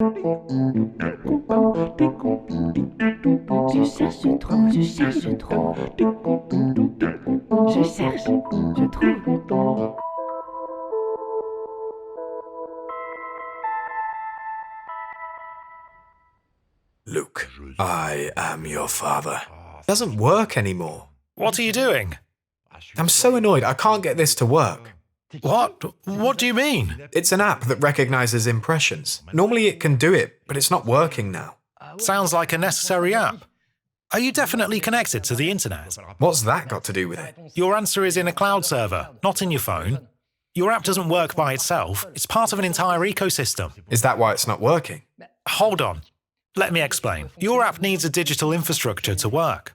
Je cherche trop, je cherche trop. Je cherche, je trouve. Luke, I am your father. Doesn't work anymore. What are you doing? I'm so annoyed I can't get this to work. What? What do you mean? It's an app that recognizes impressions. Normally it can do it, but it's not working now. Sounds like a necessary app. Are you definitely connected to the internet? What's that got to do with it? Your answer is in a cloud server, not in your phone. Your app doesn't work by itself. It's part of an entire ecosystem. Is that why it's not working? Hold on. Let me explain. Your app needs a digital infrastructure to work.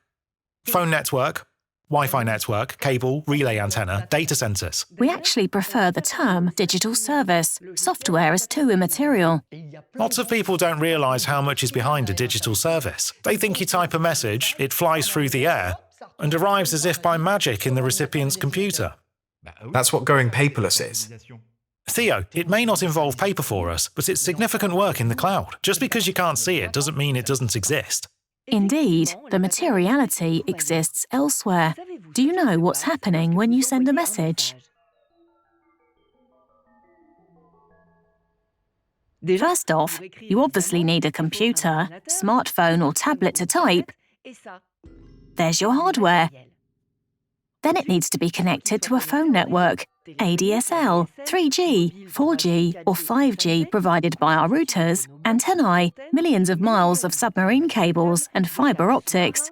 Phone network, Wi-Fi network, cable, relay antenna, data centers. We actually prefer the term digital service. Software is too immaterial. Lots of people don't realize how much is behind a digital service. They think you type a message, it flies through the air, and arrives as if by magic in the recipient's computer. That's what going paperless is. Theo, it may not involve paper for us, but it's significant work in the cloud. Just because you can't see it doesn't mean it doesn't exist. Indeed, the materiality exists elsewhere. Do you know what's happening when you send a message? First off, you obviously need a computer, smartphone or tablet to type. There's your hardware. Then it needs to be connected to a phone network, ADSL, 3G, 4G or 5G provided by our routers, antennae, millions of miles of submarine cables and fibre optics.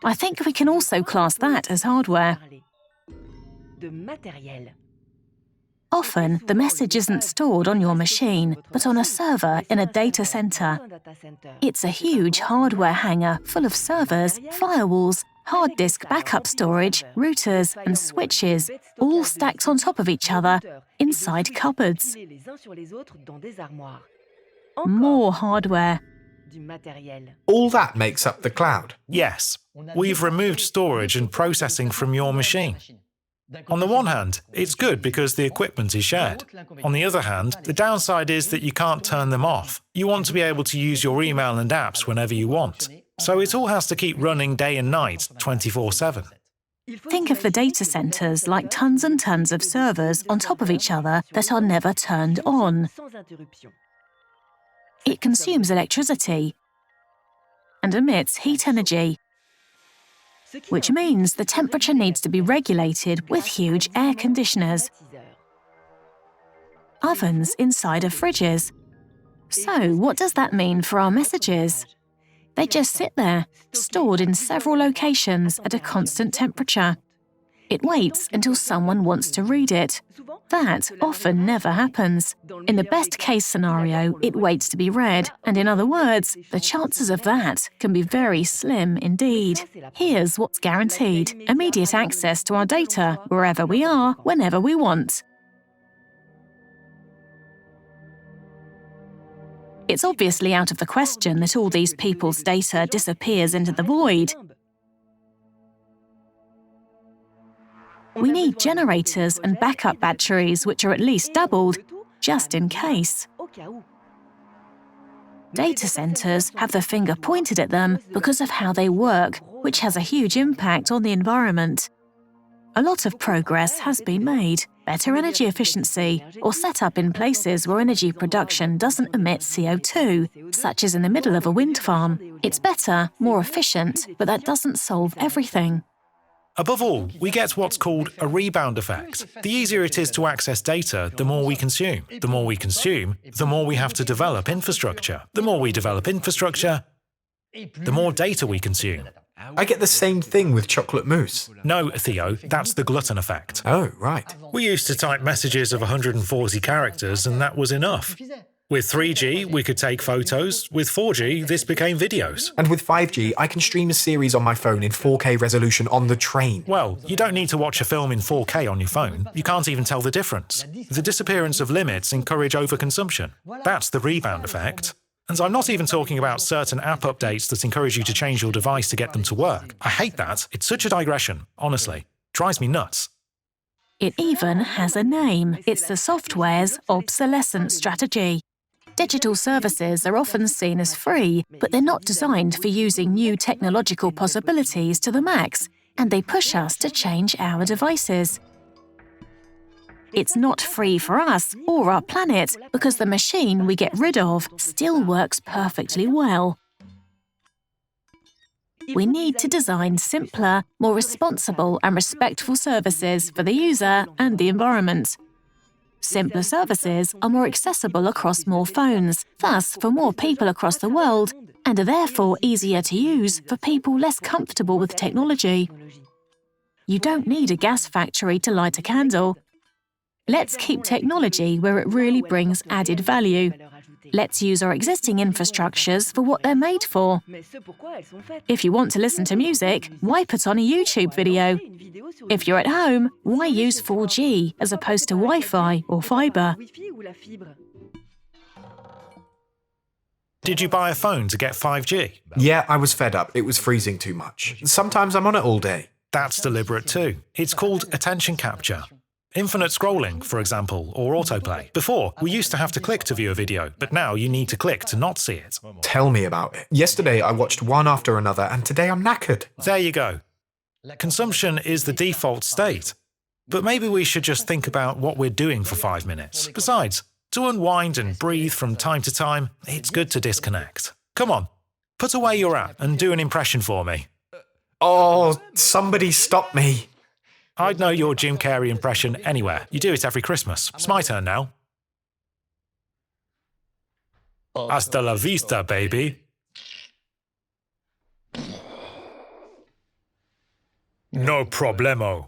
I think we can also class that as hardware. Often, the message isn't stored on your machine, but on a server in a data center. It's a huge hardware hangar full of servers, firewalls, hard disk backup storage, routers and switches, all stacked on top of each other inside cupboards. More hardware. All that makes up the cloud. Yes, we've removed storage and processing from your machine. On the one hand, it's good because the equipment is shared. On the other hand, the downside is that you can't turn them off. You want to be able to use your email and apps whenever you want. So it all has to keep running day and night, 24/7. Think of the data centers like tons and tons of servers on top of each other that are never turned on. It consumes electricity and emits heat energy, which means the temperature needs to be regulated with huge air conditioners, ovens inside of fridges. So what does that mean for our messages? They just sit there, stored in several locations at a constant temperature. It waits until someone wants to read it. That often never happens. In the best-case scenario, it waits to be read, and in other words, the chances of that can be very slim indeed. Here's what's guaranteed: immediate access to our data, wherever we are, whenever we want. It's obviously out of the question that all these people's data disappears into the void. We need generators and backup batteries which are at least doubled, just in case. Data centers have the finger pointed at them because of how they work, which has a huge impact on the environment. A lot of progress has been made. Better energy efficiency, or set up in places where energy production doesn't emit CO2, such as in the middle of a wind farm. It's better, more efficient, but that doesn't solve everything. Above all, we get what's called a rebound effect. The easier it is to access data, the more we consume. The more we consume, the more we have to develop infrastructure. The more we develop infrastructure, the more data we consume. I get the same thing with chocolate mousse. No, Theo, that's the glutton effect. Oh, right. We used to type messages of 140 characters and that was enough. With 3G, we could take photos. With 4G, this became videos. And with 5G, I can stream a series on my phone in 4K resolution on the train. Well, you don't need to watch a film in 4K on your phone. You can't even tell the difference. The disappearance of limits encourage overconsumption. That's the rebound effect. And I'm not even talking about certain app updates that encourage you to change your device to get them to work. I hate that. It's such a digression, honestly. Drives me nuts. It even has a name. It's the software's obsolescence strategy. Digital services are often seen as free, but they're not designed for using new technological possibilities to the max, and they push us to change our devices. It's not free for us or our planet because the machine we get rid of still works perfectly well. We need to design simpler, more responsible and respectful services for the user and the environment. Simpler services are more accessible across more phones, thus for more people across the world, and are therefore easier to use for people less comfortable with technology. You don't need a gas factory to light a candle. Let's keep technology where it really brings added value. Let's use our existing infrastructures for what they're made for. If you want to listen to music, why put on a YouTube video? If you're at home, why use 4G as opposed to Wi-Fi or fibre? Did you buy a phone to get 5G? Yeah, I was fed up. It was freezing too much. Sometimes I'm on it all day. That's deliberate too. It's called attention capture. Infinite scrolling, for example, or autoplay. Before, we used to have to click to view a video, but now you need to click to not see it. Tell me about it. Yesterday I watched one after another, and today I'm knackered. There you go. Consumption is the default state. But maybe we should just think about what we're doing for 5 minutes. Besides, to unwind and breathe from time to time, it's good to disconnect. Come on, put away your app and do an impression for me. Oh, somebody stop me. I'd know your Jim Carrey impression anywhere. You do it every Christmas. It's my turn now. Hasta la vista, baby. No problemo.